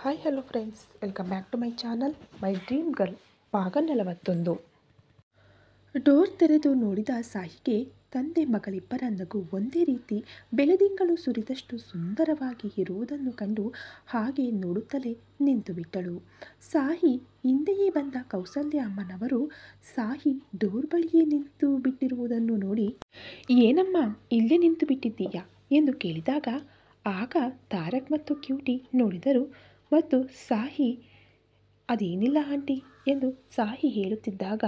Hi hello friends, welcome back to my channel my dream girl ಭಾಗ 41. Door ತೆರೆದು ನೋಡಿದ ಸಾಹಿಗೆ ತಂದೆ ಮಗಳಿಬ್ಬರ ನಗು ಒಂದೇ ರೀತಿ ಬೆಳದಿಂಗಳು ಸುರಿದಷ್ಟು ಸುಂದರವಾಗಿ ಇರುವುದನ್ನು ಕಂಡು ಹಾಗೆ ನೋಡುತ್ತಲೇ ನಿಂತು ಬಿಟ್ಟಳು. ಸಾಹಿ ಹಿಂದೆಯೇ ಬಂದ ಕೌಸಲ್ಯ ಅಮ್ಮನವರು ಸಾಹಿ ಡೋರ್ ಬಳಿಯೇ ನಿಂತು ಬಿಟ್ಟಿರುವುದನ್ನು ನೋಡಿ, ಏನಮ್ಮ ಇಲ್ಲೇ ನಿಂತು ಬಿಟ್ಟಿದ್ದೀಯಾ ಎಂದು ಕೇಳಿದಾಗ, ಆಗ ತಾರಕ್ ಮತ್ತು ಕ್ಯೂಟಿ ನೋಡಿದರು ಮತ್ತು ಸಾಹಿ ಅದೇನಿಲ್ಲ ಆಂಟಿ ಎಂದು ಸಾಹಿ ಹೇಳುತ್ತಿದ್ದಾಗ,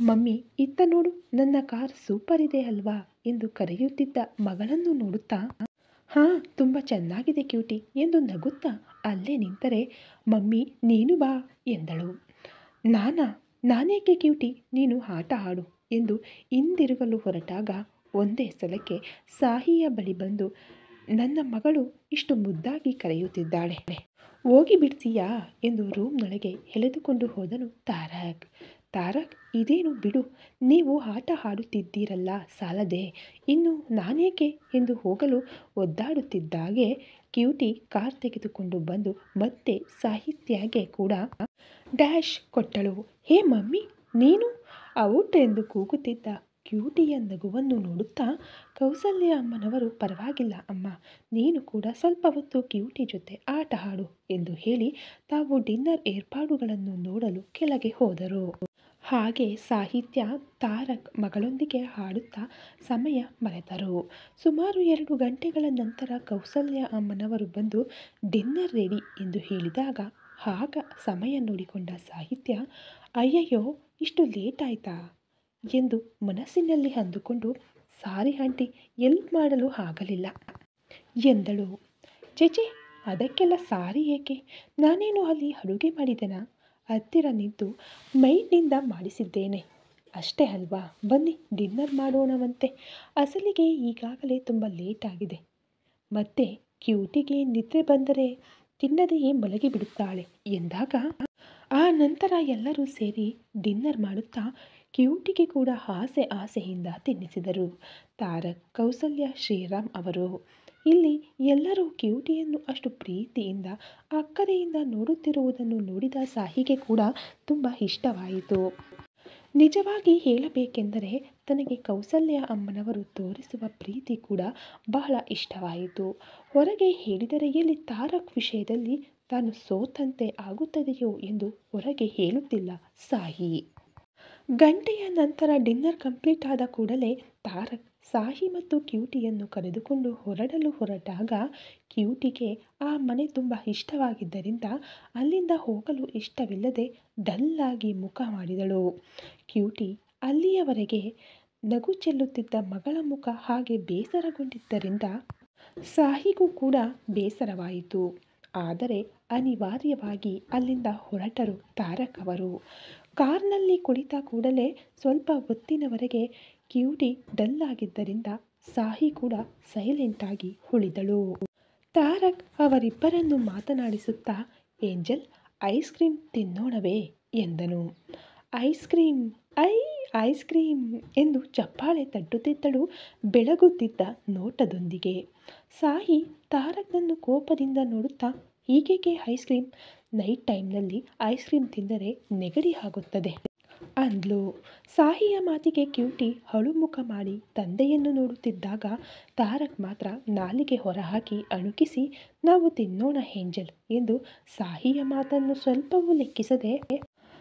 ಮಮ್ಮಿ ಇತ್ತ ನೋಡು, ನನ್ನ ಕಾರ್ ಸೂಪರ್ ಇದೆ ಅಲ್ವಾ ಎಂದು ಕರೆಯುತ್ತಿದ್ದ ಮಗಳನ್ನು ನೋಡುತ್ತಾ, ಹಾಂ ತುಂಬ ಚೆನ್ನಾಗಿದೆ ಕ್ಯೂಟಿ ಎಂದು ನಗುತ್ತಾ ಅಲ್ಲೇ ನಿಂತರೆ, ಮಮ್ಮಿ ನೀನು ಬಾ ಎಂದಳು. ನಾನೇಕೆ ಕ್ಯೂಟಿ, ನೀನು ಆಟ ಆಡು ಎಂದು ಹಿಂದಿರುಗಲು ಹೊರಟಾಗ ಒಂದೇ ಸಲಕ್ಕೆ ಸಾಹಿಯ ಬಳಿ ಬಂದು, ನನ್ನ ಮಗಳು ಇಷ್ಟು ಮುದ್ದಾಗಿ ಕರೆಯುತ್ತಿದ್ದಾಳೆ, ಹೋಗಿ ಬಿಡ್ತೀಯಾ ಎಂದು ರೂಮ್ನೊಳಗೆ ಎಳೆದುಕೊಂಡು ಹೋದನು ತಾರಕ್. ಇದೇನು ಬಿಡು, ನೀವು ಆಟ ಆಡುತ್ತಿದ್ದೀರಲ್ಲ ಸಾಲದೆ, ಇನ್ನು ನಾನೇಕೆ ಎಂದು ಹೋಗಲು ಒದ್ದಾಡುತ್ತಿದ್ದಾಗೆ ಕ್ಯೂಟಿ ಕಾರ್ ತೆಗೆದುಕೊಂಡು ಬಂದು ಮತ್ತೆ ಸಾಹಿತ್ಯಗೆ ಕೂಡ ಡ್ಯಾಶ್ ಕೊಟ್ಟಳು. ಹೇ ಮಮ್ಮಿ ನೀನು ಔಟ್ ಎಂದು ಕೂಗುತ್ತಿದ್ದ ಕ್ಯೂಟಿಯ ನಗುವನ್ನು ನೋಡುತ್ತಾ ಕೌಸಲ್ಯ ಅಮ್ಮನವರು, ಪರವಾಗಿಲ್ಲ ಅಮ್ಮ, ನೀನು ಕೂಡ ಸ್ವಲ್ಪ ಹೊತ್ತು ಕ್ಯೂಟಿ ಜೊತೆ ಆಟ ಆಡು ಎಂದು ಹೇಳಿ ತಾವು ಡಿನ್ನರ್ ಏರ್ಪಾಡುಗಳನ್ನು ನೋಡಲು ಕೆಳಗೆ ಹೋದರು. ಹಾಗೆ ಸಾಹಿತ್ಯ ತಾರಕ್ ಮಗಳೊಂದಿಗೆ ಆಡುತ್ತಾ ಸಮಯ ಮರೆತರು. ಸುಮಾರು 2 ಗಂಟೆಗಳ ನಂತರ ಕೌಸಲ್ಯ ಅಮ್ಮನವರು ಬಂದು ಡಿನ್ನರ್ ರೆಡಿ ಎಂದು ಹೇಳಿದಾಗ, ಆಗ ಸಮಯ ನೋಡಿಕೊಂಡ ಸಾಹಿತ್ಯ, ಅಯ್ಯಯ್ಯೋ ಇಷ್ಟು ಲೇಟ್ ಆಯ್ತಾ ಎಂದು ಮನಸ್ಸಿನಲ್ಲಿ ಅಂದುಕೊಂಡು, ಸಾರಿ ಆಂಟಿ, ಎಲ್ಪ್ ಮಾಡಲು ಆಗಲಿಲ್ಲ ಎಂದಳು. ಚೇಚೆ, ಅದಕ್ಕೆಲ್ಲ ಸಾರಿ ಏಕೆ, ನಾನೇನು ಅಲ್ಲಿ ಅಡುಗೆ ಮಾಡಿದೆನಾ, ಹತ್ತಿರ ನಿಂತು ಮೈನಿಂದ ಮಾಡಿಸಿದ್ದೇನೆ ಅಷ್ಟೇ ಅಲ್ವಾ, ಬನ್ನಿ ಡಿನ್ನರ್ ಮಾಡೋಣವಂತೆ, ಅಸಲಿಗೆ ಈಗಾಗಲೇ ತುಂಬ ಲೇಟ್ ಆಗಿದೆ, ಮತ್ತೆ ಕ್ಯೂಟಿಗೆ ನಿದ್ರೆ ಬಂದರೆ ತಿನ್ನದೆಯೇ ಮಲಗಿಬಿಡುತ್ತಾಳೆ ಎಂದಾಗ, ಆ ನಂತರ ಎಲ್ಲರೂ ಸೇರಿ ಡಿನ್ನರ್ ಮಾಡುತ್ತಾ ಕ್ಯೂಟಿಗೆ ಕೂಡ ಆಸೆಯಿಂದ ತಿನ್ನಿಸಿದರು. ತಾರಕ್, ಕೌಸಲ್ಯ, ಶ್ರೀರಾಮ್ ಅವರು. ಇಲ್ಲಿ ಎಲ್ಲರೂ ಕ್ಯೂಟಿಯನ್ನು ಅಷ್ಟು ಪ್ರೀತಿಯಿಂದ ಅಕ್ಕರೆಯಿಂದ ನೋಡುತ್ತಿರುವುದನ್ನು ನೋಡಿದ ಸಾಹಿಗೆ ಕೂಡ ತುಂಬ ಇಷ್ಟವಾಯಿತು. ನಿಜವಾಗಿ ಹೇಳಬೇಕೆಂದರೆ ತನಗೆ ಕೌಸಲ್ಯ ಅಮ್ಮನವರು ತೋರಿಸುವ ಪ್ರೀತಿ ಕೂಡ ಬಹಳ ಇಷ್ಟವಾಯಿತು. ಹೊರಗೆ ಹೇಳಿದರೆ ಎಲ್ಲಿ ತಾರಕ್ ವಿಷಯದಲ್ಲಿ ತಾನು ಸೋತಂತೆ ಆಗುತ್ತದೆಯೋ ಎಂದು ಹೊರಗೆ ಹೇಳುತ್ತಿಲ್ಲ ಸಾಹಿ. ಗಂಟೆಯ ನಂತರ ಡಿನ್ನರ್ ಕಂಪ್ಲೀಟ್ ಆದ ಕೂಡಲೇ ತಾರಕ್ ಸಾಹಿ ಮತ್ತು ಕ್ಯೂಟಿಯನ್ನು ಕರೆದುಕೊಂಡು ಹೊರಟಾಗ ಕ್ಯೂಟಿಗೆ ಆ ಮನೆ ತುಂಬ ಇಷ್ಟವಾಗಿದ್ದರಿಂದ ಅಲ್ಲಿಂದ ಹೋಗಲು ಇಷ್ಟವಿಲ್ಲದೆ ಡಲ್ಲಾಗಿ ಮುಖ ಮಾಡಿದಳು. ಕ್ಯೂಟಿ ಅಲ್ಲಿಯವರೆಗೆ ನಗು ಚೆಲ್ಲುತ್ತಿದ್ದ ಮಗಳ ಮುಖ ಹಾಗೆ ಬೇಸರಗೊಂಡಿದ್ದರಿಂದ ಸಾಹಿಗೂ ಕೂಡ ಬೇಸರವಾಯಿತು. ಆದರೆ ಅನಿವಾರ್ಯವಾಗಿ ಅಲ್ಲಿಂದ ಹೊರಟರು ತಾರಕ್ ಅವರು. ಕಾರ್ನಲ್ಲಿ ಕುಳಿತ ಕೂಡಲೇ ಸ್ವಲ್ಪ ಹೊತ್ತಿನವರೆಗೆ ಕ್ಯೂಟಿ ಡಲ್ ಆಗಿದ್ದರಿಂದ ಸಾಹಿ ಕೂಡ ಸೈಲೆಂಟಾಗಿ ಉಳಿದಳು. ತಾರಕ್ ಅವರಿಬ್ಬರನ್ನು ಮಾತನಾಡಿಸುತ್ತಾ, ಏಂಜಲ್, ಐಸ್ ಕ್ರೀಮ್ ತಿನ್ನೋಣವೇ ಎಂದನು. ಐಸ್ ಕ್ರೀಮ್ ಎಂದು ಚಪ್ಪಾಳೆ ತಟ್ಟುತ್ತಿದ್ದಳು ಬೆಳಗುತ್ತಿದ್ದ ನೋಟದೊಂದಿಗೆ. ಸಾಹಿ ತಾರಕ್ನನ್ನು ಕೋಪದಿಂದ ನೋಡುತ್ತಾ, ಹೀಗೇಕೆ ಐಸ್ ಕ್ರೀಮ್, ನೈಟ್ ಟೈಮ್ನಲ್ಲಿ ಐಸ್ ಕ್ರೀಮ್ ತಿಂದರೆ ನೆಗಡಿ ಆಗುತ್ತದೆ ಅಂದ್ಲು. ಸಾಹಿಯ ಮಾತಿಗೆ ಕ್ಯೂಟಿ ಅಳುಮುಖ ಮಾಡಿ ತಂದೆಯನ್ನು ನೋಡುತ್ತಿದ್ದಾಗ ತಾರಕ್ ಮಾತ್ರ ನಾಲಿಗೆ ಹೊರಹಾಕಿ ಅಣುಕಿಸಿ, ನಾವು ತಿನ್ನೋಣ ಏಂಜಲ್ ಎಂದು ಸಾಹಿಯ ಮಾತನ್ನು ಸ್ವಲ್ಪವೂ ಲೆಕ್ಕಿಸದೆ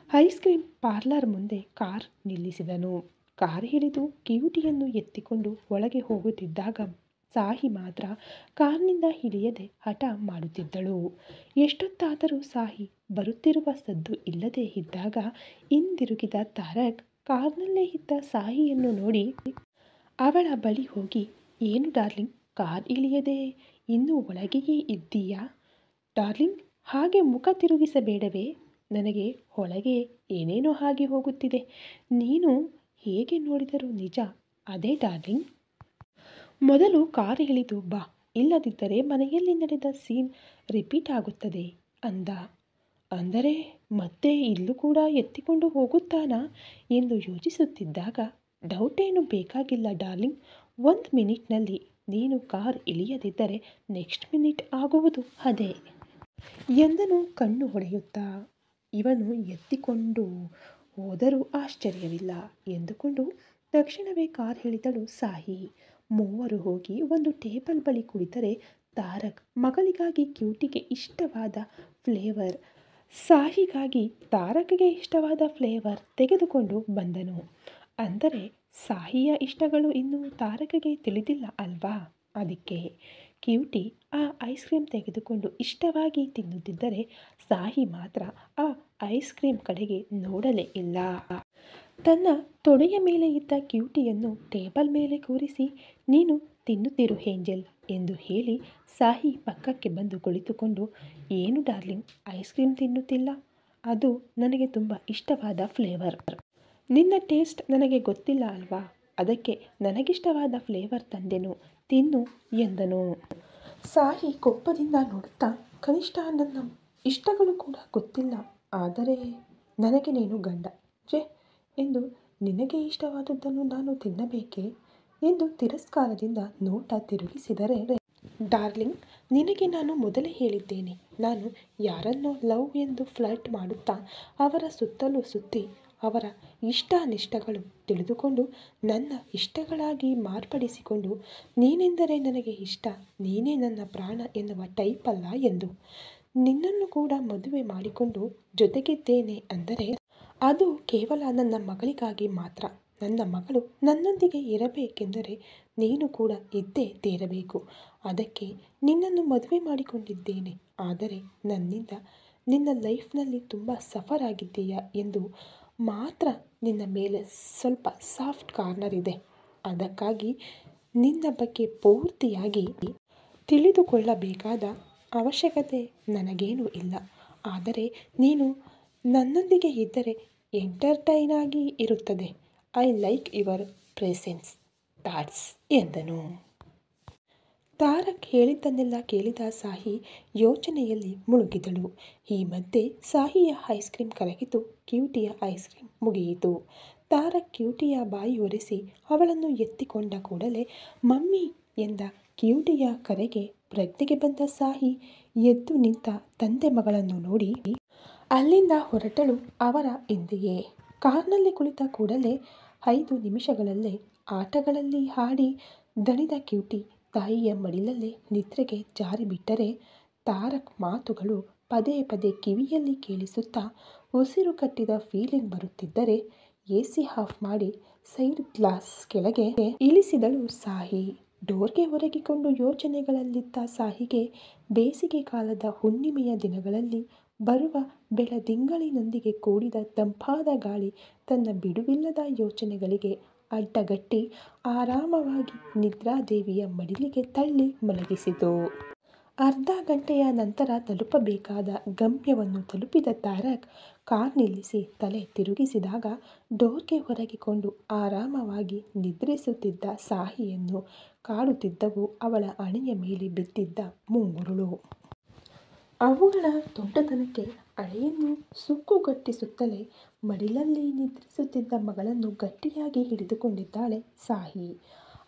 ಐಸ್ ಕ್ರೀಮ್ ಪಾರ್ಲರ್ ಮುಂದೆ ಕಾರ್ ನಿಲ್ಲಿಸಿದನು. ಕಾರ್ ಹಿಡಿದು ಕ್ಯೂಟಿಯನ್ನು ಎತ್ತಿಕೊಂಡು ಒಳಗೆ ಹೋಗುತ್ತಿದ್ದಾಗ ಸಾಹಿ ಮಾತ್ರ ಕಾರ್ನಿಂದ ಇಳಿಯದೆ ಹಠ ಮಾಡುತ್ತಿದ್ದಳು. ಎಷ್ಟೊತ್ತಾದರೂ ಸಾಹಿ ಬರುತ್ತಿರುವ ಸದ್ದು ಇಲ್ಲದೇ ಇದ್ದಾಗ ಹಿಂದಿರುಗಿದ ತಾರಕ್ ಕಾರ್ನಲ್ಲೇ ಇದ್ದ ಸಾಹಿಯನ್ನು ನೋಡಿ ಅವಳ ಬಳಿ ಹೋಗಿ, ಏನು ಡಾರ್ಲಿಂಗ್, ಕಾರ್ ಇಳಿಯದೆ ಇನ್ನೂ ಒಳಗೆಯೇ ಇದ್ದೀಯಾ ಡಾರ್ಲಿಂಗ್, ಹಾಗೆ ಮುಖ ತಿರುಗಿಸಬೇಡವೇ, ನನಗೆ ಒಳಗೆ ಏನೇನೋ ಆಗಿ ಹೋಗುತ್ತಿದೆ, ನೀನು ಹೇಗೆ ನೋಡಿದರೂ ನಿಜ ಅದೇ ಡಾರ್ಲಿಂಗ್, ಮೊದಲು ಕಾರ್ ಇಳಿದು ಬಾ, ಇಲ್ಲದಿದ್ದರೆ ಮನೆಯಲ್ಲಿ ನಡೆದ ಸೀನ್ ರಿಪೀಟ್ ಆಗುತ್ತದೆ ಅಂದ. ಅಂದರೆ ಮತ್ತೆ ಇಲ್ಲೂ ಕೂಡ ಎತ್ತಿಕೊಂಡು ಹೋಗುತ್ತಾನಾ ಎಂದು ಯೋಚಿಸುತ್ತಿದ್ದಾಗ, ಡೌಟೇನು ಬೇಕಾಗಿಲ್ಲ ಡಾರ್ಲಿಂಗ್, 1 ಮಿನಿಟ್ನಲ್ಲಿ ನೀನು ಕಾರ್ ಇಳಿಯದಿದ್ದರೆ ನೆಕ್ಸ್ಟ್ ಮಿನಿಟ್ ಆಗುವುದು ಅದೇ. ಎಂದನು ಕಣ್ಣು ಹೊಡೆಯುತ್ತಾ. ಇವನು ಎತ್ತಿಕೊಂಡು ಹೋದರೂ ಆಶ್ಚರ್ಯವಿಲ್ಲ ಎಂದುಕೊಂಡು ತಕ್ಷಣವೇ ಕಾರ್ ಇಳಿದಳು ಸಾಹಿ. ಮೂವರು ಹೋಗಿ ಒಂದು ಟೇಬಲ್ ಬಳಿ ಕುಳಿತರೆ ತಾರಕ್ ಮಗಳಿಗಾಗಿ ಕ್ಯೂಟಿಗೆ ಇಷ್ಟವಾದ ಫ್ಲೇವರ್, ಸಾಹಿಗಾಗಿ ತಾರಕ್ಗೆ ಇಷ್ಟವಾದ ಫ್ಲೇವರ್ ತೆಗೆದುಕೊಂಡು ಬಂದನು. ಅಂದರೆ ಸಾಹಿಯ ಇಷ್ಟಗಳು ಇನ್ನೂ ತಾರಕ್ಗೆ ತಿಳಿದಿಲ್ಲ ಅಲ್ವಾ? ಅದಕ್ಕೆ ಕ್ಯೂಟಿ ಆ ಐಸ್ ಕ್ರೀಮ್ ತೆಗೆದುಕೊಂಡು ಇಷ್ಟವಾಗಿ ತಿನ್ನುತ್ತಿದ್ದರೆ ಸಾಹಿ ಮಾತ್ರ ಆ ಐಸ್ ಕ್ರೀಮ್ ಕಡೆಗೆ ನೋಡಲೇ ಇಲ್ಲ. ತನ್ನ ತೊಡೆಯ ಮೇಲೆ ಇದ್ದ ಕ್ಯೂಟಿಯನ್ನು ಟೇಬಲ್ ಮೇಲೆ ಕೂರಿಸಿ, ನೀನು ತಿನ್ನುತ್ತಿರು ಏಂಜಲ್ ಎಂದು ಹೇಳಿ ಸಾಹಿ ಪಕ್ಕಕ್ಕೆ ಬಂದು ಕುಳಿತುಕೊಂಡು, ಏನು ಡಾರ್ಲಿಂಗ್, ಐಸ್ ಕ್ರೀಮ್ ತಿನ್ನುತ್ತಿಲ್ಲ? ಅದು ನನಗೆ ತುಂಬ ಇಷ್ಟವಾದ ಫ್ಲೇವರ್. ನಿನ್ನ ಟೇಸ್ಟ್ ನನಗೆ ಗೊತ್ತಿಲ್ಲ ಅಲ್ವಾ? ಅದಕ್ಕೆ ನನಗಿಷ್ಟವಾದ ಫ್ಲೇವರ್ ತಂದೆನು, ತಿನ್ನು ಎಂದನು. ಸಾಹಿ ಕೋಪದಿಂದ ನೋಡುತ್ತಾ, ಕನಿಷ್ಠ ನನ್ನ ಇಷ್ಟಗಳು ಕೂಡ ಗೊತ್ತಿಲ್ಲ, ಆದರೆ ನನಗೆ ನೀನು ಗಂಡ ಜೆ ಎಂದು ನಿನಗೆ ಇಷ್ಟವಾದದ್ದನ್ನು ನಾನು ತಿನ್ನಬೇಕೇ ಎಂದು ತಿರಸ್ಕಾರದಿಂದ ನೋಟ ತಿರುಗಿಸಿದರೆ, ಡಾರ್ಲಿಂಗ್, ನಿನಗೆ ನಾನು ಮೊದಲೇ ಹೇಳಿದ್ದೇನೆ, ನಾನು ಯಾರನ್ನೋ ಲವ್ ಎಂದು ಫ್ಲರ್ಟ್ ಮಾಡುತ್ತಾ ಅವರ ಸುತ್ತಲೂ ಸುತ್ತಿ ಅವರ ಇಷ್ಟಾನಿಷ್ಟಗಳು ತಿಳಿದುಕೊಂಡು ನನ್ನ ಇಷ್ಟಗಳಾಗಿ ಮಾರ್ಪಡಿಸಿಕೊಂಡು ನೀನೆಂದರೆ ನನಗೆ ಇಷ್ಟ, ನೀನೇ ನನ್ನ ಪ್ರಾಣ ಎನ್ನುವ ಟೈಪಲ್ಲ ಎಂದು. ನಿನ್ನನ್ನು ಕೂಡ ಮದುವೆ ಮಾಡಿಕೊಂಡು ಜೊತೆಗಿದ್ದೇನೆ ಅಂದರೆ ಅದು ಕೇವಲ ನನ್ನ ಮಗಳಿಗಾಗಿ ಮಾತ್ರ. ನನ್ನ ಮಗಳು ನನ್ನೊಂದಿಗೆ ಇರಬೇಕೆಂದರೆ ನೀನು ಕೂಡ ಇದ್ದೇ ತೀರಬೇಕು. ಅದಕ್ಕೆ ನಿನ್ನನ್ನು ಮದುವೆ ಮಾಡಿಕೊಂಡಿದ್ದೇನೆ. ಆದರೆ ನನ್ನಿಂದ ನಿನ್ನ ಲೈಫ್ನಲ್ಲಿ ತುಂಬ ಸಫರ್ ಆಗಿದ್ದೀಯಾ ಎಂದು ಮಾತ್ರ ನಿನ್ನ ಮೇಲೆ ಸ್ವಲ್ಪ ಸಾಫ್ಟ್ ಕಾರ್ನರ್ ಇದೆ. ಅದಕ್ಕಾಗಿ ನಿನ್ನ ಬಗ್ಗೆ ಪೂರ್ತಿಯಾಗಿ ತಿಳಿದುಕೊಳ್ಳಬೇಕಾದ ಅವಶ್ಯಕತೆ ನನಗೇನೂ ಇಲ್ಲ. ಆದರೆ ನೀನು ನನ್ನೊಂದಿಗೆ ಇದ್ದರೆ ಎಂಟರ್ಟೈನ್ ಆಗಿ ಇರುತ್ತದೆ. I like your presence, thoughts ಎಂದನು. ತಾರಕ್ ಹೇಳಿದ್ದನ್ನೆಲ್ಲ ಕೇಳಿದ ಸಾಹಿ ಯೋಚನೆಯಲ್ಲಿ ಮುಳುಗಿದಳು. ಈ ಮಧ್ಯೆ ಸಾಹಿಯ ಐಸ್ ಕ್ರೀಮ್ ಕರಗಿತು, ಕ್ಯೂಟಿಯ ಐಸ್ ಕ್ರೀಮ್ ಮುಗಿಯಿತು. ತಾರಕ್ ಕ್ಯೂಟಿಯ ಬಾಯಿ ಒರೆಸಿ ಅವಳನ್ನು ಎತ್ತಿಕೊಂಡ ಕೂಡಲೇ ಮಮ್ಮಿ ಎಂದ ಕ್ಯೂಟಿಯ ಕರೆಗೆ ಪ್ರಜ್ಞೆಗೆ ಬಂದ ಸಾಹಿ ಎದ್ದು ನಿಂತ ತಂದೆ ಮಗಳನ್ನು ನೋಡಿ ಅಲ್ಲಿಂದ ಹೊರಟಳು ಅವರ ಹಿಂದೆಯೇ. ಕಾರ್ನಲ್ಲಿ ಕುಳಿತ ಕೂಡಲೇ 5 ನಿಮಿಷಗಳಲ್ಲೇ ಆಟಗಳಲ್ಲಿ ಹಾಡಿ ದಣಿದ ಕ್ಯೂಟಿ ತಾಯಿಯ ಮಡಿಲಲ್ಲೇ ನಿದ್ರೆಗೆ ಜಾರಿಬಿಟ್ಟರೆ, ತಾರಕ್ ಮಾತುಗಳು ಪದೇ ಪದೇ ಕಿವಿಯಲ್ಲಿ ಕೇಳಿಸುತ್ತಾ ಉಸಿರು ಕಟ್ಟಿದ ಫೀಲಿಂಗ್ ಬರುತ್ತಿದ್ದರೆ ಎಸಿ ಆಫ್ ಮಾಡಿ ಸೈಡ್ ಗ್ಲಾಸ್ ಕೆಳಗೆ ಇಳಿಸಿದಳು ಸಾಹಿ. ಡೋರ್ಗೆ ಒರಗಿಕೊಂಡು ಯೋಚನೆಗಳಲ್ಲಿದ್ದ ಸಾಹಿಗೆ ಬೇಸಿಗೆ ಕಾಲದ ಹುಣ್ಣಿಮೆಯ ದಿನಗಳಲ್ಲಿ ಬರುವ ಬೆಳದಿಂಗಳಿನೊಂದಿಗೆ ಕೂಡಿದ ತಂಪಾದ ಗಾಳಿ ತನ್ನ ಬಿಡುವಿಲ್ಲದ ಯೋಚನೆಗಳಿಗೆ ಅಡ್ಡಗಟ್ಟಿ ಆರಾಮವಾಗಿ ನಿದ್ರಾದೇವಿಯ ಮಡಿಲಿಗೆ ತಳ್ಳಿ ಮಲಗಿಸಿತು. ಅರ್ಧ ಗಂಟೆಯ ನಂತರ ತಲುಪಬೇಕಾದ ಗಮ್ಯವನ್ನು ತಲುಪಿದ ತಾರಕ್ ಕಾರ್ ನಿಲ್ಲಿಸಿ ತಲೆ ತಿರುಗಿಸಿದಾಗ ಡೋರ್ಗೆ ಹೊರಗಿಕೊಂಡು ಆರಾಮವಾಗಿ ನಿದ್ರಿಸುತ್ತಿದ್ದ ಸಾಹಿಯನ್ನು ಕಾಡುತ್ತಿದ್ದವು ಅವಳ ಹಣೆಯ ಮೇಲೆ ಬಿದ್ದಿದ್ದ ಮುಂಗುರುಳು. ಅವುಗಳ ದೊಡ್ಡತನಕ್ಕೆ ಹಣೆಯನ್ನು ಸುಕ್ಕುಗಟ್ಟಿಸುತ್ತಲೇ ಮಡಿಲಲ್ಲಿ ನಿದ್ರಿಸುತ್ತಿದ್ದ ಮಗಳನ್ನು ಗಟ್ಟಿಯಾಗಿ ಹಿಡಿದುಕೊಂಡಿದ್ದಾಳೆ ಸಾಹಿ.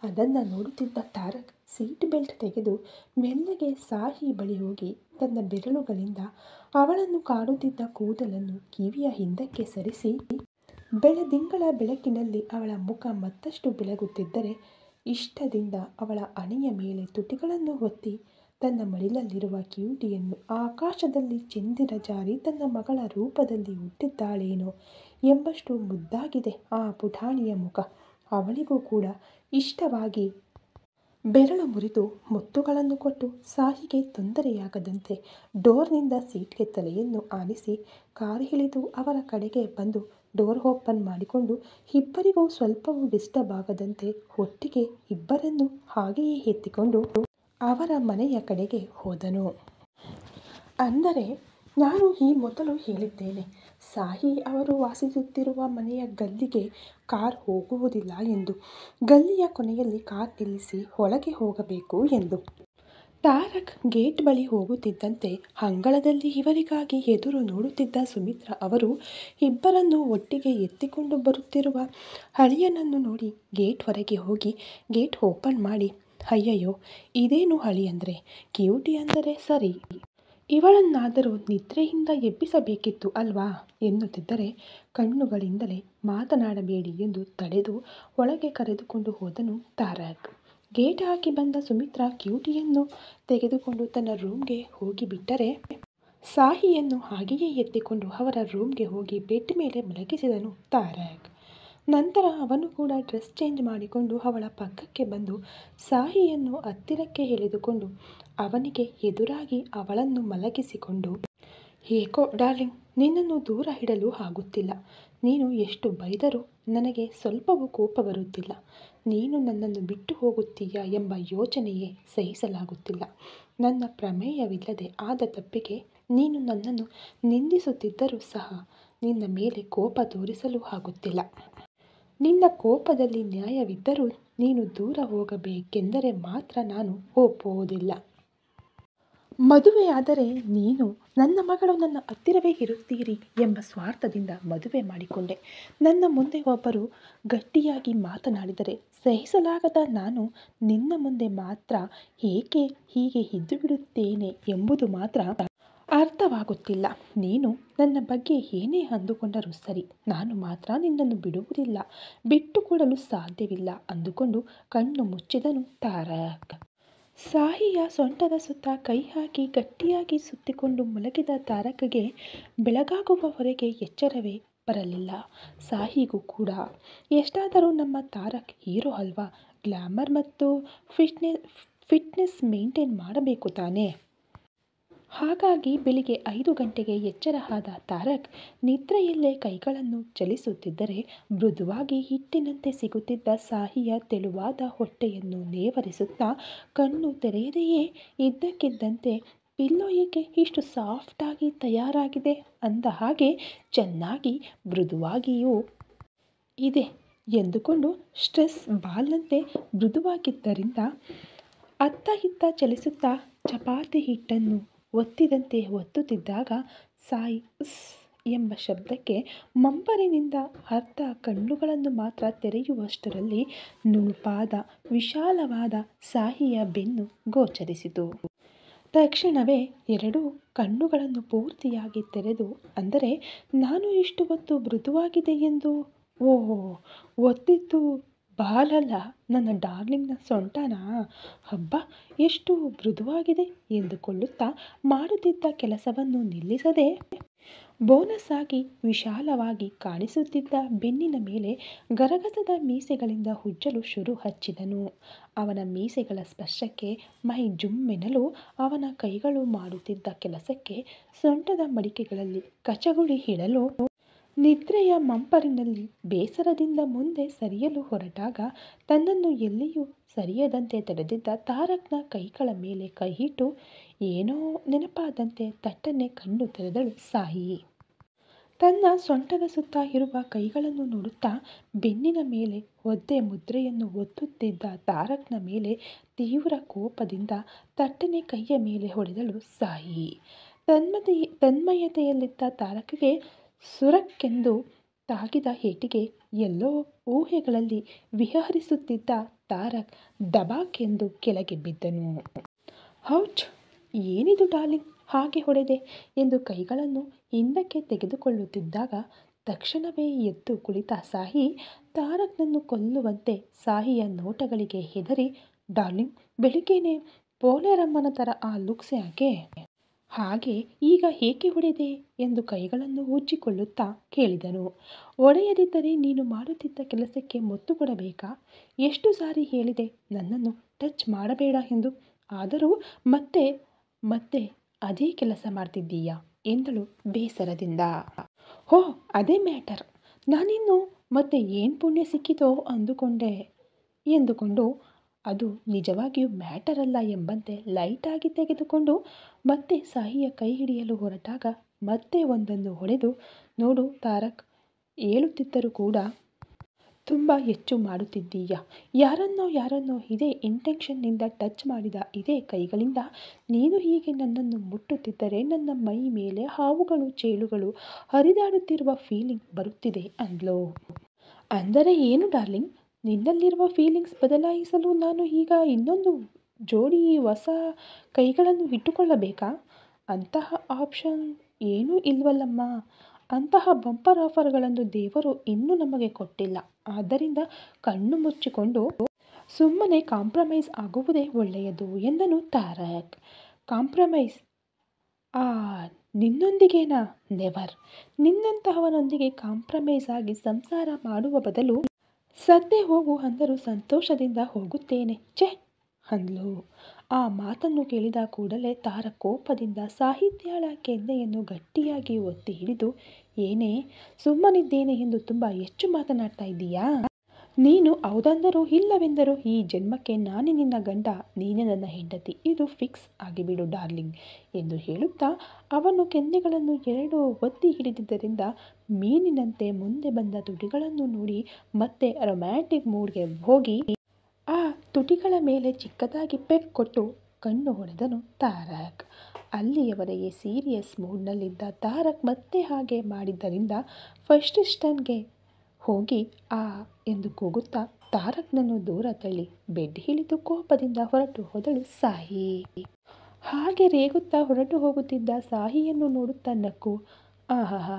ಅದನ್ನು ನೋಡುತ್ತಿದ್ದ ತಾರಕ್ ಸೀಟ್ ಬೆಲ್ಟ್ ತೆಗೆದು ಮೆಲ್ಲಗೆ ಸಾಹಿ ಬಳಿ ಹೋಗಿ ತನ್ನ ಬೆರಳುಗಳಿಂದ ಅವಳನ್ನು ಕಾಡುತ್ತಿದ್ದ ಕೂದಲನ್ನು ಕಿವಿಯ ಹಿಂದಕ್ಕೆ ಸರಿಸಿ, ಬೆಳದಿಂಗಳ ಬೆಳಕಿನಲ್ಲಿ ಅವಳ ಮುಖ ಮತ್ತಷ್ಟು ಬೆಳಗುತ್ತಿದ್ದರೆ ಇಷ್ಟದಿಂದ ಅವಳ ಹಣೆಯ ಮೇಲೆ ತುಟಿಗಳನ್ನು ಒತ್ತಿ ತನ್ನ ಮಡಿಲಲ್ಲಿರುವ ಕ್ಯೂಟಿಯನ್ನು ಆಕಾಶದಲ್ಲಿ ಚೆಂದಿರ ಜಾರಿ ತನ್ನ ಮಗಳ ರೂಪದಲ್ಲಿ ಹುಟ್ಟಿದ್ದಾಳೇನೋ ಎಂಬಷ್ಟು ಮುದ್ದಾಗಿದೆ ಆ ಪುಟಾಣಿಯ ಮುಖ. ಅವಳಿಗೂ ಕೂಡ ಇಷ್ಟವಾಗಿ ಬೆರಳು ಮುರಿದು ಮುತ್ತುಗಳನ್ನು ಕೊಟ್ಟು ಸಾಹಿಗೆ ತೊಂದರೆಯಾಗದಂತೆ ಡೋರ್ನಿಂದ ಸೀಟ್ಗೆ ತಲೆಯನ್ನು ಆನಿಸಿ ಕಾರ್ ಇಳಿದು ಅವರ ಕಡೆಗೆ ಬಂದು ಡೋರ್ ಓಪನ್ ಮಾಡಿಕೊಂಡು ಇಬ್ಬರಿಗೂ ಸ್ವಲ್ಪವೂ ಡಿಸ್ಟರ್ಬ್ ಆಗದಂತೆ ಒಟ್ಟಿಗೆ ಇಬ್ಬರನ್ನು ಹಾಗೆಯೇ ಎತ್ತಿಕೊಂಡು ಅವರ ಮನೆಯ ಕಡೆಗೆ ಹೋದನು. ಅಂದರೆ ನಾನು ಈ ಮೊದಲು ಹೇಳಿದ್ದೇನೆ, ಸಾಹಿ ಅವರು ವಾಸಿಸುತ್ತಿರುವ ಮನೆಯ ಗಲ್ಲಿಗೆ ಕಾರ್ ಹೋಗುವುದಿಲ್ಲ ಎಂದು. ಗಲ್ಲಿಯ ಕೊನೆಯಲ್ಲಿ ಕಾರ್ ನಿಲ್ಲಿಸಿ ಒಳಗೆ ಹೋಗಬೇಕು ಎಂದು. ತಾರಕ್ ಗೇಟ್ ಬಳಿ ಹೋಗುತ್ತಿದ್ದಂತೆ ಅಂಗಳದಲ್ಲಿ ಇವರಿಗಾಗಿ ಎದುರು ನೋಡುತ್ತಿದ್ದ ಸುಮಿತ್ರಾ ಅವರು ಇಬ್ಬರನ್ನು ಒಟ್ಟಿಗೆ ಎತ್ತಿಕೊಂಡು ಬರುತ್ತಿರುವ ಅಳಿಯನನ್ನು ನೋಡಿ ಗೇಟ್ ಹೊರಗೆ ಹೋಗಿ ಗೇಟ್ ಓಪನ್ ಮಾಡಿ, ಅಯ್ಯಯ್ಯೋ ಇದೇನು ಅಳಿಯಂದ್ರೆ, ಕ್ಯೂಟಿ ಅಂದರೆ ಸರಿ, ಇವಳನ್ನಾದರೂ ನಿದ್ರೆಯಿಂದ ಎಬ್ಬಿಸಬೇಕಿತ್ತು ಅಲ್ವಾ ಎನ್ನುತ್ತಿದ್ದರೆ ಕಣ್ಣುಗಳಿಂದಲೇ ಮಾತನಾಡಬೇಡಿ ಎಂದು ತಡೆದು ಒಳಗೆ ಕರೆದುಕೊಂಡು ಹೋದನು ತಾರಕ್. ಗೇಟ್ ಹಾಕಿ ಬಂದ ಸುಮಿತ್ರಾ ಕ್ಯೂಟಿಯನ್ನು ತೆಗೆದುಕೊಂಡು ತನ್ನ ರೂಮ್ಗೆ ಹೋಗಿಬಿಟ್ಟರೆ ಸಾಹಿಯನ್ನು ಹಾಗೆಯೇ ಎತ್ತಿಕೊಂಡು ಅವರ ರೂಮ್ಗೆ ಹೋಗಿ ಬೆಡ್ ಮೇಲೆ ಮಲಗಿಸಿದನು ತಾರಕ್. ನಂತರ ಅವನು ಕೂಡ ಡ್ರೆಸ್ ಚೇಂಜ್ ಮಾಡಿಕೊಂಡು ಅವಳ ಪಕ್ಕಕ್ಕೆ ಬಂದು ಸಾಹಿಯನ್ನು ಹತ್ತಿರಕ್ಕೆ ಎಳೆದುಕೊಂಡು ಅವನಿಗೆ ಎದುರಾಗಿ ಅವಳನ್ನು ಮಲಗಿಸಿಕೊಂಡು, ಏಕೋ ಡಾರ್ಲಿಂಗ್, ನಿನ್ನನ್ನು ದೂರ ಇಡಲು ಆಗುತ್ತಿಲ್ಲ. ನೀನು ಎಷ್ಟು ಬೈದರೂ ನನಗೆ ಸ್ವಲ್ಪವೂ ಕೋಪ ಬರುತ್ತಿಲ್ಲ. ನೀನು ನನ್ನನ್ನು ಬಿಟ್ಟು ಹೋಗುತ್ತೀಯಾ ಎಂಬ ಯೋಚನೆಯೇ ಸಹಿಸಲಾಗುತ್ತಿಲ್ಲ. ನನ್ನ ಪ್ರಮೇಯವಿಲ್ಲದೆ ಆದ ತಪ್ಪಿಗೆ ನೀನು ನನ್ನನ್ನು ನಿಂದಿಸುತ್ತಿದ್ದರೂ ಸಹ ನಿನ್ನ ಮೇಲೆ ಕೋಪ ತೋರಿಸಲು ಆಗುತ್ತಿಲ್ಲ. ನಿನ್ನ ಕೋಪದಲ್ಲಿ ನ್ಯಾಯವಿದ್ದರೂ ನೀನು ದೂರ ಹೋಗಬೇಕೆಂದರೆ ಮಾತ್ರ ನಾನು ಒಪ್ಪುವುದಿಲ್ಲ. ಮದುವೆಯಾದರೆ ನೀನು ನನ್ನ ಮಗಳು ನನ್ನ ಹತ್ತಿರವೇ ಇರುತ್ತೀರಿ ಎಂಬ ಸ್ವಾರ್ಥದಿಂದ ಮದುವೆ ಮಾಡಿಕೊಂಡೆ. ನನ್ನ ಮುಂದೆ ಒಬ್ಬರು ಗಟ್ಟಿಯಾಗಿ ಮಾತನಾಡಿದರೆ ಸಹಿಸಲಾಗದ ನಾನು ನಿನ್ನ ಮುಂದೆ ಮಾತ್ರ ಏಕೆ ಹೀಗೆ ಇದ್ದು ಬಿಡುತ್ತೇನೆ ಎಂಬುದು ಮಾತ್ರ ಅರ್ಥವಾಗುತ್ತಿಲ್ಲ. ನೀನು ನನ್ನ ಬಗ್ಗೆ ಏನೇ ಅಂದುಕೊಂಡರೂ ಸರಿ, ನಾನು ಮಾತ್ರ ನಿನ್ನನ್ನು ಬಿಡುವುದಿಲ್ಲ, ಬಿಟ್ಟುಕೊಡಲು ಸಾಧ್ಯವಿಲ್ಲ ಅಂದುಕೊಂಡು ಕಣ್ಣು ಮುಚ್ಚಿದನು ತಾರಕ್. ಸಾಹಿಯ ಸೊಂಟದ ಸುತ್ತ ಕೈ ಹಾಕಿ ಗಟ್ಟಿಯಾಗಿ ಸುತ್ತಿಕೊಂಡು ಮಲಗಿದ ತಾರಕ್ಗೆ ಬೆಳಗಾಗುವವರೆಗೆ ಎಚ್ಚರವೇ ಬರಲಿಲ್ಲ. ಸಾಹಿಗೂ ಕೂಡ ಎಷ್ಟಾದರೂ ನಮ್ಮ ತಾರಕ್ ಹೀರೋ ಅಲ್ವಾ, ಗ್ಲಾಮರ್ ಮತ್ತು ಫಿಟ್ನೆಸ್ ಮೇಂಟೈನ್ ಮಾಡಬೇಕು ತಾನೇ. ಹಾಗಾಗಿ ಬೆಳಿಗ್ಗೆ 5 ಗಂಟೆಗೆ ಎಚ್ಚರ ಆದ ತಾರಕ್ ನಿದ್ರೆಯಲ್ಲೇ ಕೈಗಳನ್ನು ಚಲಿಸುತ್ತಿದ್ದರೆ ಮೃದುವಾಗಿ ಹಿಟ್ಟಿನಂತೆ ಸಿಗುತ್ತಿದ್ದ ಸಾಹಿಯ ತೆಳುವಾದ ಹೊಟ್ಟೆಯನ್ನು ನೇವರಿಸುತ್ತಾ ಕಣ್ಣು ತೆರೆಯದೆಯೇ ಇದ್ದಕ್ಕಿದ್ದಂತೆ ಪಿಲ್ಲೋ ಏಕೆ ಇಷ್ಟು ಸಾಫ್ಟಾಗಿ ತಯಾರಾಗಿದೆ ಅಂದ ಹಾಗೆ ಚೆನ್ನಾಗಿ ಮೃದುವಾಗಿಯೂ ಇದೆ ಎಂದುಕೊಂಡು ಸ್ಟ್ರೆಸ್ ಬಾಲ್ನಂತೆ ಮೃದುವಾಗಿದ್ದರಿಂದ ಅತ್ತ ಇತ್ತ ಚಲಿಸುತ್ತಾ ಚಪಾತಿ ಹಿಟ್ಟನ್ನು ಒತ್ತಿದಂತೆ ಒತ್ತುತ್ತಿದ್ದಾಗ ಸಾಯಿ ಉಸ್ ಎಂಬ ಶಬ್ದಕ್ಕೆ ಮಂಪರಿನಿಂದ ಅರ್ಧ ಕಣ್ಣುಗಳನ್ನು ಮಾತ್ರ ತೆರೆಯುವಷ್ಟರಲ್ಲಿ ನುಣುಪಾದ ವಿಶಾಲವಾದ ಸಾಹಿಯ ಬೆನ್ನು ಗೋಚರಿಸಿತು. ತಕ್ಷಣವೇ 2 ಕಣ್ಣುಗಳನ್ನು ಪೂರ್ತಿಯಾಗಿ ತೆರೆದು, ಅಂದರೆ ನಾನು ಇಷ್ಟು ಹೊತ್ತು ಮೃದುವಾಗಿದೆ ಎಂದು, ಓಹೋ, ಒತ್ತಿದ್ದು ಬಾಲಲ್ಲ, ನನ್ನ ಡಾರ್ಲಿಂಗ್ನ ಸೊಂಟನಾ, ಹಬ್ಬ ಎಷ್ಟು ಮೃದುವಾಗಿದೆ ಎಂದುಕೊಳ್ಳುತ್ತಾ ಮಾಡುತ್ತಿದ್ದ ಕೆಲಸವನ್ನು ನಿಲ್ಲಿಸದೆ ಬೋನಸ್ ಆಗಿ ವಿಶಾಲವಾಗಿ ಕಾಣಿಸುತ್ತಿದ್ದ ಬೆನ್ನಿನ ಮೇಲೆ ಗರಗಸದ ಮೀಸೆಗಳಿಂದ ಉಜ್ಜಲು ಶುರು ಹಚ್ಚಿದನು. ಅವನ ಮೀಸೆಗಳ ಸ್ಪರ್ಶಕ್ಕೆ ಮೈ ಜುಮ್ಮೆನಲು ಅವನ ಕೈಗಳು ಮಾಡುತ್ತಿದ್ದ ಕೆಲಸಕ್ಕೆ ಸೊಂಟದ ಮಡಿಕೆಗಳಲ್ಲಿ ಕಚಗುಳಿ ಇಡಲು ನಿದ್ರೆಯ ಮಂಪರಿನಲ್ಲಿ ಬೇಸರದಿಂದ ಮುಂದೆ ಸರಿಯಲು ಹೊರಟಾಗ ತನ್ನನ್ನು ಎಲ್ಲಿಯೂ ಸರಿಯದಂತೆ ತಡೆದಿದ್ದ ತಾರಕ್ನ ಕೈಗಳ ಮೇಲೆ ಕೈಯಿಟ್ಟು ಏನೋ ನೆನಪಾದಂತೆ ತಟ್ಟನೆ ಕಣ್ಣು ತೆರೆದಳು ಸಾಯಿ. ತನ್ನ ಸೊಂಟದ ಸುತ್ತ ಇರುವ ಕೈಗಳನ್ನು ನೋಡುತ್ತಾ ಬೆನ್ನಿನ ಮೇಲೆ ಒದ್ದೆ ಮುದ್ರೆಯನ್ನು ಒತ್ತುತ್ತಿದ್ದ ತಾರಕ್ನ ಮೇಲೆ ತೀವ್ರ ಕೋಪದಿಂದ ತಟ್ಟನೆ ಕೈಯ ಮೇಲೆ ಹೊಡೆದಳು ಸಾಯಿ. ತನ್ಮಯತೆಯಲ್ಲಿದ್ದ ತಾರಕ್ಗೆ ಸುರಕ್ಕೆಂದು ತಾಗಿದ ಏಟಿಗೆ ಎಲ್ಲೋ ಊಹೆಗಳಲ್ಲಿ ವಿಹರಿಸುತ್ತಿದ್ದ ತಾರಕ್ ದಬಾಕ್ ಎಂದು ಕೆಳಗೆ ಬಿದ್ದನು. ಔಚ್, ಏನಿದು ಡಾರ್ಲಿಂಗ್, ಹಾಗೆ ಹೊಡೆದೆ ಎಂದು ಕೈಗಳನ್ನು ಹಿಂದಕ್ಕೆ ತೆಗೆದುಕೊಳ್ಳುತ್ತಿದ್ದಾಗ ತಕ್ಷಣವೇ ಎದ್ದು ಕುಳಿತ ಸಾಯಿ ತಾರಕ್ನನ್ನು ಕೊಲ್ಲುವಂತೆ ಸಾಹಿಯ ನೋಟಗಳಿಗೆ ಹೆದರಿ, ಡಾರ್ಲಿಂಗ್, ಬೆಳಿಗ್ಗೆನೆ ಪೋಲೇರಮ್ಮನ ಥರ ಆ ಲುಕ್ಸ್ ಯಾಕೆ? ಹಾಗೆ ಈಗ ಏಕೆ ಹೊಡೆದೆ ಎಂದು ಕೈಗಳನ್ನು ಉಜ್ಜಿಕೊಳ್ಳುತ್ತಾ ಕೇಳಿದನು. ಹೊಡೆಯದಿದ್ದರೆ ನೀನು ಮಾಡುತ್ತಿದ್ದ ಕೆಲಸಕ್ಕೆ ಮೊತ್ತು ಕೊಡಬೇಕಾ? ಎಷ್ಟು ಸಾರಿ ಹೇಳಿದೆ ನನ್ನನ್ನು ಟಚ್ ಮಾಡಬೇಡ ಎಂದು, ಆದರೂ ಮತ್ತೆ ಮತ್ತೆ ಅದೇ ಕೆಲಸ ಮಾಡ್ತಿದ್ದೀಯಾ ಎಂದಳು ಬೇಸರದಿಂದ. ಹೋ, ಅದೇ ಮ್ಯಾಟರ್. ನಾನಿನ್ನು ಮತ್ತೆ ಏನು ಪುಣ್ಯ ಸಿಕ್ಕಿತೋ ಎಂದುಕೊಂಡು ಅದು ನಿಜವಾಗಿಯೂ ಮ್ಯಾಟರ್ ಅಲ್ಲ ಎಂಬಂತೆ ಲೈಟಾಗಿ ತೆಗೆದುಕೊಂಡು ಮತ್ತೆ ಸಾಹಿಯ ಕೈ ಹಿಡಿಯಲು ಹೊರಟಾಗ ಮತ್ತೆ ಒಂದನ್ನು ಹೊಡೆದು, ನೋಡು ತಾರಕ್, ಹೇಳುತ್ತಿದ್ದರೂ ಕೂಡ ತುಂಬ ಹೆಚ್ಚು ಮಾಡುತ್ತಿದ್ದೀಯಾ. ಯಾರನ್ನೋ ಇದೇ ಇಂಟೆನ್ಷನ್ನಿಂದ ಟಚ್ ಮಾಡಿದ ಇದೇ ಕೈಗಳಿಂದ ನೀನು ಹೀಗೆ ನನ್ನನ್ನು ಮುಟ್ಟುತ್ತಿದ್ದರೆ ನನ್ನ ಮೈ ಮೇಲೆ ಹಾವುಗಳು ಚೇಳುಗಳು ಹರಿದಾಡುತ್ತಿರುವ ಫೀಲಿಂಗ್ ಬರುತ್ತಿದೆ ಅಂದ್ಲು. ಅಂದರೆ ಏನು ಡಾರ್ಲಿಂಗ್, ನಿನ್ನಲ್ಲಿರುವ ಫೀಲಿಂಗ್ಸ್ ಬದಲಾಯಿಸಲು ನಾನು ಈಗ ಇನ್ನೊಂದು ಜೋಡಿ ಹೊಸ ಕೈಗಳನ್ನು ಇಟ್ಟುಕೊಳ್ಳಬೇಕಾ? ಅಂತಹ ಆಪ್ಷನ್ ಏನೂ ಇಲ್ವಲ್ಲಮ್ಮ. ಅಂತಹ ಬಂಪರ್ ಆಫರ್ಗಳನ್ನು ದೇವರು ಇನ್ನೂ ನಮಗೆ ಕೊಟ್ಟಿಲ್ಲ. ಆದ್ದರಿಂದ ಕಣ್ಣು ಮುಚ್ಚಿಕೊಂಡು ಸುಮ್ಮನೆ ಕಾಂಪ್ರಮೈಸ್ ಆಗುವುದೇ ಒಳ್ಳೆಯದು ಎಂದನು ತಾರಕ್. ಕಾಂಪ್ರಮೈಸ್? ಆ ನಿನ್ನೊಂದಿಗೇನಾ? ನೆವರ್. ನಿನ್ನಂತಹವನೊಂದಿಗೆ ಕಾಂಪ್ರಮೈಸ್ ಆಗಿ ಸಂಸಾರ ಮಾಡುವ ಬದಲು ಸದ್ದೆ ಹೋಗು ಅಂದರೂ ಸಂತೋಷದಿಂದ ಹೋಗುತ್ತೇನೆ. ಛೆ ಅಂದ್ಲು. ಆ ಮಾತನ್ನು ಕೇಳಿದ ಕೂಡಲೇ ತಾರಕ್ ಕೋಪದಿಂದ ಸಾಹಿತ್ಯಳ ಕೆನ್ನೆಯನ್ನು ಗಟ್ಟಿಯಾಗಿ ಒತ್ತಿ ಹಿಡಿದು, ಏನೇ ಸುಮ್ಮನಿದ್ದೇನೆ ಎಂದು ತುಂಬ ಹೆಚ್ಚು ಮಾತನಾಡ್ತಾ ಇದ್ದೀಯಾ? ನೀನು ಹೌದೆಂದರೂ ಇಲ್ಲವೆಂದರೂ ಈ ಜನ್ಮಕ್ಕೆ ನಾನೇ ನಿನ್ನ ಗಂಡ, ನೀನೇ ನನ್ನ ಹೆಂಡತಿ. ಇದು ಫಿಕ್ಸ್ ಆಗಿಬಿಡು ಡಾರ್ಲಿಂಗ್ ಎಂದು ಹೇಳುತ್ತಾ ಅವನು ಕೆನ್ನೆಗಳನ್ನು ಎರಡೂ ಒತ್ತಿ ಹಿಡಿದಿದ್ದರಿಂದ ಮೀನಿನಂತೆ ಮುಂದೆ ಬಂದ ತುಟಿಗಳನ್ನು ನೋಡಿ ಮತ್ತೆ ರೊಮ್ಯಾಂಟಿಕ್ ಮೂಡ್ಗೆ ಹೋಗಿ ಆ ತುಟಿಗಳ ಮೇಲೆ ಚಿಕ್ಕದಾಗಿ ಪೆಗ್ ಕೊಟ್ಟು ಕಣ್ಣು ಹೊಡೆದನು ತಾರಕ್. ಅಲ್ಲಿಯವರೆಗೆ ಸೀರಿಯಸ್ ಮೂಡ್ನಲ್ಲಿದ್ದ ತಾರಕ್ ಮತ್ತೆ ಹಾಗೆ ಮಾಡಿದ್ದರಿಂದ ಫಸ್ಟ್ ಸ್ಟನ್ಗೆ ಹೋಗಿ ಆ ಎಂದು ಕೂಗುತ್ತಾ ತಾರಕ್ನನ್ನು ದೂರ ತಳ್ಳಿ ಬೆಡ್ ಇಳಿದು ಕೋಪದಿಂದ ಹೊರಟು ಹೋದಳು ಸಾಹಿ. ಹಾಗೆ ರೇಗುತ್ತಾ ಹೊರಟು ಹೋಗುತ್ತಿದ್ದ ಸಾಹಿಯನ್ನು ನೋಡುತ್ತಾ ನಕ್ಕು, ಆಹಾಹಾ,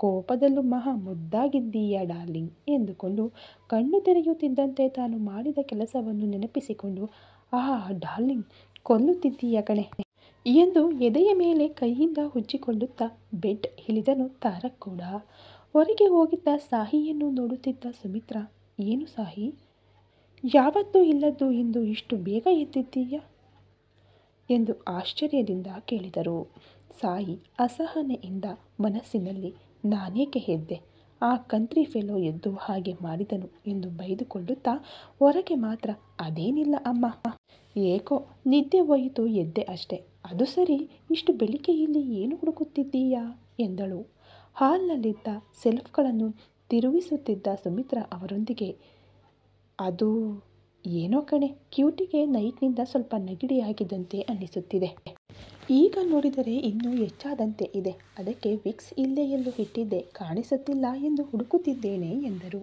ಕೋಪದಲ್ಲೂ ಮಹಾ ಮುದ್ದಾಗಿದ್ದೀಯಾ ಡಾರ್ಲಿಂಗ್ ಎಂದುಕೊಂಡು ಕಣ್ಣು ತೆರೆಯುತ್ತಿದ್ದಂತೆ ತಾನು ಮಾಡಿದ ಕೆಲಸವನ್ನು ನೆನಪಿಸಿಕೊಂಡು, ಆಹಾ ಡಾರ್ಲಿಂಗ್, ಕೊಲ್ಲುತ್ತಿದ್ದೀಯ ಕಣೆ ಎಂದು ಎದೆಯ ಮೇಲೆ ಕೈಯಿಂದ ಉಜ್ಜಿಕೊಳ್ಳುತ್ತಾ ಬೆಡ್ ಇಳಿದನು ತಾರಕ್ ಕೂಡ. ಹೊರಗೆ ಹೋಗಿದ್ದ ಸಾಹಿಯನ್ನು ನೋಡುತ್ತಿದ್ದ ಸುಮಿತ್ರಾ, ಏನು ಸಾಹಿ, ಯಾವತ್ತೂ ಇಲ್ಲದ್ದು ಇಂದು ಇಷ್ಟು ಬೇಗ ಎದ್ದಿದ್ದೀಯಾ ಎಂದು ಆಶ್ಚರ್ಯದಿಂದ ಕೇಳಿದರು. ಸಾಯಿ ಅಸಹನೆಯಿಂದ ಮನಸ್ಸಿನಲ್ಲಿ, ನಾನೇಕೆ ಎದ್ದೆ, ಆ ಕಂತ್ರಿ ಫೆಲೋ ಎದ್ದು ಹಾಗೆ ಮಾಡಿದನು ಎಂದು ಬೈದುಕೊಳ್ಳುತ್ತಾ ಹೊರಗೆ ಮಾತ್ರ, ಅದೇನಿಲ್ಲ ಅಮ್ಮ, ಏಕೋ ನಿದ್ದೆ ಹೋಯಿತು ಎದ್ದೆ ಅಷ್ಟೆ. ಅದು ಸರಿ, ಇಷ್ಟು ಬೆಳಿಗ್ಗೆ ಇಲ್ಲಿ ಏನು ಹುಡುಕುತ್ತಿದ್ದೀಯಾ ಎಂದಳು. ಹಾಲ್ನಲ್ಲಿದ್ದ ಸೆಲ್ಫ್ಗಳನ್ನು ತಿರುಗಿಸುತ್ತಿದ್ದ ಸುಮಿತ್ರಾ ಅವರೊಂದಿಗೆ, ಅದು ಏನೋ ಕಣೆ, ಕ್ಯೂಟಿಗೆ ನೈಟ್ನಿಂದ ಸ್ವಲ್ಪ ನೆಗಡಿಯಾಗಿದ್ದಂತೆ ಅನ್ನಿಸುತ್ತಿದೆ. ಈಗ ನೋಡಿದರೆ ಇನ್ನೂ ಹೆಚ್ಚಾದಂತೆ ಇದೆ. ಅದಕ್ಕೆ ವಿಕ್ಸ್ ಇಲ್ಲೇ ಎಲ್ಲೂ ಇಟ್ಟಿದ್ದೆ, ಕಾಣಿಸುತ್ತಿಲ್ಲ ಎಂದು ಹುಡುಕುತ್ತಿದ್ದೇನೆ ಎಂದರು.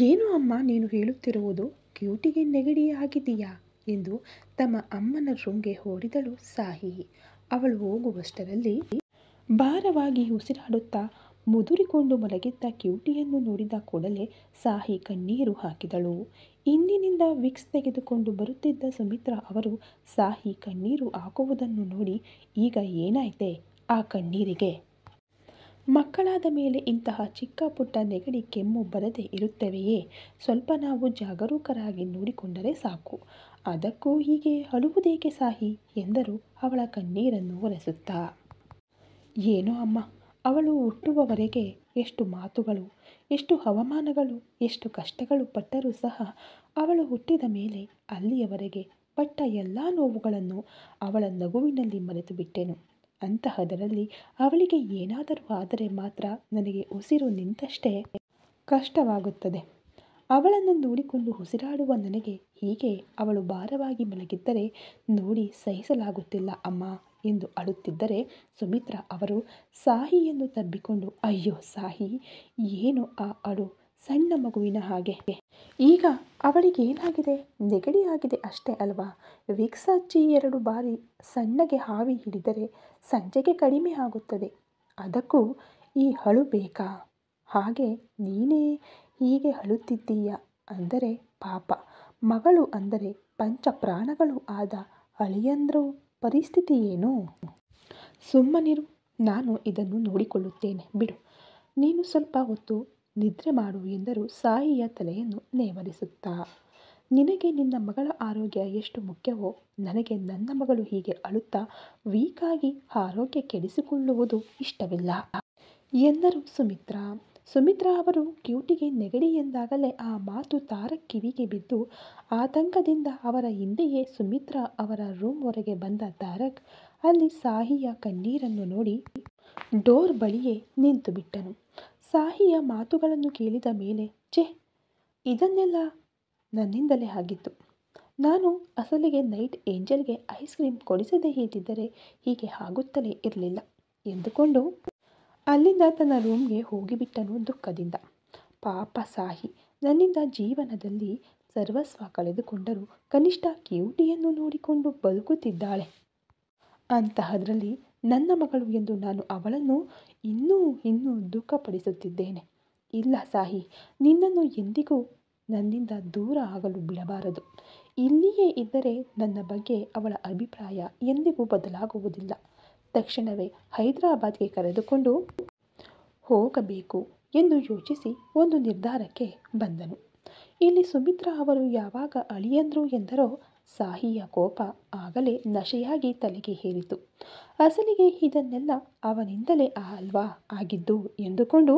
ಏನು ಅಮ್ಮ ನೀನು ಹೇಳುತ್ತಿರುವುದು, ಕ್ಯೂಟಿಗೆ ನೆಗಡಿಯಾಗಿದೆಯಾ ಎಂದು ತಮ್ಮ ಅಮ್ಮನ ರೂಮ್ಗೆ ಓಡಿದಳು ಸಾಹಿ. ಅವಳು ಹೋಗುವಷ್ಟರಲ್ಲಿ ಭಾರವಾಗಿ ಉಸಿರಾಡುತ್ತಾ ಮುದುರಿಕೊಂಡು ಮಲಗಿದ್ದ ಕ್ಯೂಟಿಯನ್ನು ನೋಡಿದ ಕೂಡಲೇ ಸಾಹಿ ಕಣ್ಣೀರು ಹಾಕಿದಳು. ಹಿಂದಿನಿಂದ ವಿಕ್ಸ್ ತೆಗೆದುಕೊಂಡು ಬರುತ್ತಿದ್ದ ಸುಮಿತ್ರಾ ಅವರು ಸಾಹಿ ಕಣ್ಣೀರು ಹಾಕುವುದನ್ನು ನೋಡಿ, ಈಗ ಏನಾಯ್ತೆ ಆ ಕಣ್ಣೀರಿಗೆ? ಮಕ್ಕಳಾದ ಮೇಲೆ ಇಂತಹ ಚಿಕ್ಕ ಪುಟ್ಟ ನೆಗಡಿ ಕೆಮ್ಮು ಬರದೇ ಇರುತ್ತವೆಯೇ? ಸ್ವಲ್ಪ ನಾವು ಜಾಗರೂಕರಾಗಿ ನೋಡಿಕೊಂಡರೆ ಸಾಕು. ಅದಕ್ಕೂ ಹೀಗೆ ಅಳುವುದೇಕೆ ಸಾಹಿ ಎಂದರು ಅವಳ ಕಣ್ಣೀರನ್ನು ಒರೆಸುತ್ತಾ. ಏನೋ ಅಮ್ಮ, ಅವಳು ಹುಟ್ಟುವವರೆಗೆ ಎಷ್ಟು ಮಾತುಗಳು, ಎಷ್ಟು ಅವಮಾನಗಳು, ಎಷ್ಟು ಕಷ್ಟಗಳು ಪಟ್ಟರೂ ಸಹ ಅವಳು ಹುಟ್ಟಿದ ಮೇಲೆ ಅಲ್ಲಿಯವರೆಗೆ ಪಟ್ಟ ಎಲ್ಲ ನೋವುಗಳನ್ನು ಅವಳ ನಗುವಿನಲ್ಲಿ ಮರೆತು ಬಿಟ್ಟೆನು. ಅಂತಹದರಲ್ಲಿ ಅವಳಿಗೆ ಏನಾದರೂ ಆದರೆ ಮಾತ್ರ ನನಗೆ ಉಸಿರು ನಿಂತಷ್ಟೇ ಕಷ್ಟವಾಗುತ್ತದೆ. ಅವಳನ್ನು ನೋಡಿಕೊಂಡು ಉಸಿರಾಡುವ ನನಗೆ ಹೀಗೆ ಅವಳು ಭಾರವಾಗಿ ಮಲಗಿದ್ದರೆ ನೋಡಿ ಸಹಿಸಲಾಗುತ್ತಿಲ್ಲ ಅಮ್ಮ ಎಂದು ಅಳುತ್ತಿದ್ದರೆ ಸುಮಿತ್ರಾ ಅವರು ಸಾಹಿಯನ್ನು ತಬ್ಬಿಕೊಂಡು, ಅಯ್ಯೋ ಸಾಹಿ, ಏನು ಆ ಅಳು, ಸಣ್ಣ ಮಗುವಿನ ಹಾಗೆ. ಈಗ ಅವಳಿಗೇನಾಗಿದೆ? ನೆಗಡಿ ಆಗಿದೆ ಅಷ್ಟೇ ಅಲ್ವಾ? ವಿಕ್ಸ್ ಹಚ್ಚಿ 2 ಬಾರಿ ಸಣ್ಣಗೆ ಹಾವಿ ಹಿಡಿದರೆ ಸಂಜೆಗೆ ಕಡಿಮೆ ಆಗುತ್ತದೆ. ಅದಕ್ಕೂ ಈ ಅಳು ಬೇಕಾ? ಹಾಗೆ ನೀನೇ ಹೀಗೆ ಅಳುತ್ತಿದ್ದೀಯ ಅಂದರೆ ಪಾಪ, ಮಗಳು ಅಂದರೆ ಪಂಚ ಪ್ರಾಣಗಳು ಆದ ಅಳಿಯಂದ್ರ ಪರಿಸ್ಥಿತಿ ಏನು? ಸುಮ್ಮನಿರು, ನಾನು ಇದನ್ನು ನೋಡಿಕೊಳ್ಳುತ್ತೇನೆ ಬಿಡು, ನೀನು ಸ್ವಲ್ಪ ಹೊತ್ತು ನಿದ್ರೆ ಮಾಡು ಎಂದರು ಸಾಯಿಯ ತಲೆಯನ್ನು ನೇವರಿಸುತ್ತಾ. ನಿನಗೆ ನಿನ್ನ ಮಗಳ ಆರೋಗ್ಯ ಎಷ್ಟು ಮುಖ್ಯವೋ ನನಗೆ ನನ್ನ ಮಗಳು ಹೀಗೆ ಅಳುತ್ತಾ ವೀಕಾಗಿ ಆರೋಗ್ಯ ಕೆಡಿಸಿಕೊಳ್ಳುವುದು ಇಷ್ಟವಿಲ್ಲ ಎಂದರು ಸುಮಿತ್ರಾ. ಸುಮಿತ್ರಾ ಅವರು ಕ್ಯೂಟಿಗೆ ನೆಗಡಿ ಎಂದಾಗಲೇ ಆ ಮಾತು ತಾರಕ್ ಕಿವಿಗೆ ಬಿದ್ದು ಆತಂಕದಿಂದ ಅವರ ಹಿಂದೆಯೇ ಸುಮಿತ್ರಾ ಅವರ ರೂಮ್ ಹೊರಗೆ ಬಂದ ತಾರಕ್ ಅಲ್ಲಿ ಸಾಹಿಯ ಕಣ್ಣೀರನ್ನು ನೋಡಿ ಡೋರ್ ಬಳಿಯೇ ನಿಂತು ಬಿಟ್ಟನು. ಸಾಹಿಯ ಮಾತುಗಳನ್ನು ಕೇಳಿದ ಮೇಲೆ, ಛೆ, ಇದನ್ನೆಲ್ಲ ನನ್ನಿಂದಲೇ ಆಗಿತ್ತು. ನಾನು ಅಸಲಿಗೆ ನೈಟ್ ಏಂಜಲ್ಗೆ ಐಸ್ ಕ್ರೀಮ್ ಕೊಡಿಸದೇ ಇದ್ದಿದ್ದರೆ ಹೀಗೆ ಆಗುತ್ತಲೇ ಇರಲಿಲ್ಲ ಎಂದುಕೊಂಡು ಅಲ್ಲಿಂದ ತನ್ನ ರೂಮ್ಗೆ ಹೋಗಿಬಿಟ್ಟನು ದುಃಖದಿಂದ. ಪಾಪ ಸಾಹಿ ನನ್ನಿಂದ ಜೀವನದಲ್ಲಿ ಸರ್ವಸ್ವ ಕಳೆದುಕೊಂಡರೂ ಕನಿಷ್ಠ ಕ್ಯೂಟಿಯನ್ನು ನೋಡಿಕೊಂಡು ಬದುಕುತ್ತಿದ್ದಾಳೆ. ಅಂತಹದ್ರಲ್ಲಿ ನನ್ನ ಮಗಳು ಎಂದು ನಾನು ಅವಳನ್ನು ಇನ್ನೂ ದುಃಖಪಡಿಸುತ್ತಿದ್ದೇನೆ. ಇಲ್ಲ ಸಾಹಿ, ನಿನ್ನನ್ನು ಎಂದಿಗೂ ನನ್ನಿಂದ ದೂರ ಆಗಲು ಬಿಡಬಾರದು. ಇಲ್ಲಿಯೇ ಇದ್ದರೆ ನನ್ನ ಬಗ್ಗೆ ಅವಳ ಅಭಿಪ್ರಾಯ ಎಂದಿಗೂ ಬದಲಾಗುವುದಿಲ್ಲ. ತಕ್ಷಣವೇ ಹೈದರಾಬಾದ್ಗೆ ಕರೆದುಕೊಂಡು ಹೋಗಬೇಕು ಎಂದು ಯೋಚಿಸಿ ಒಂದು ನಿರ್ಧಾರಕ್ಕೆ ಬಂದನು. ಇಲ್ಲಿ ಸುಮಿತ್ರಾ ಅವರು ಯಾವಾಗ ಅಳಿಯಂದ್ರು ಎಂದರೋ ಸಾಹಿಯ ಕೋಪ ಆಗಲೇ ನಶೆಯಾಗಿ ತಲೆಗೆ ಏರಿತು. ಅಸಲಿಗೆ ಇದನ್ನೆಲ್ಲ ಅವನಿಂದಲೇ ಅಲ್ವಾ ಆಗಿದ್ದು ಎಂದುಕೊಂಡು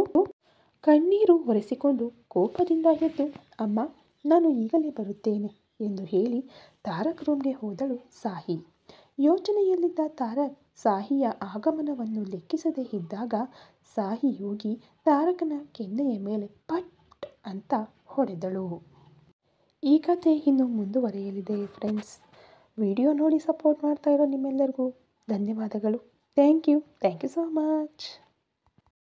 ಕಣ್ಣೀರು ಒರೆಸಿಕೊಂಡು ಕೋಪದಿಂದ ಎದ್ದು, ಅಮ್ಮ, ನಾನು ಈಗಲೇ ಬರುತ್ತೇನೆ ಎಂದು ಹೇಳಿ ತಾರಕ್ ರೂಮ್ಗೆ ಹೋದಳು ಸಾಹಿ. ಯೋಚನೆಯಲ್ಲಿದ್ದ ತಾರಕ್ ಸಾಹಿಯ ಆಗಮನವನ್ನು ಲೆಕ್ಕಿಸದೇ ಇದ್ದಾಗ ಸಾಹಿ ಹೋಗಿ ತಾರಕನ ಕೆನ್ನೆಯ ಮೇಲೆ ಪಟ್ ಅಂತ ಹೊಡೆದಳು. ಈ ಕಥೆ ಇನ್ನು ಮುಂದುವರಿಯಲಿದೆ ಫ್ರೆಂಡ್ಸ್. ವಿಡಿಯೋ ನೋಡಿ ಸಪೋರ್ಟ್ ಮಾಡ್ತಾ ಇರೋ ನಿಮ್ಮೆಲ್ಲರಿಗೂ ಧನ್ಯವಾದಗಳು. Thank you so much.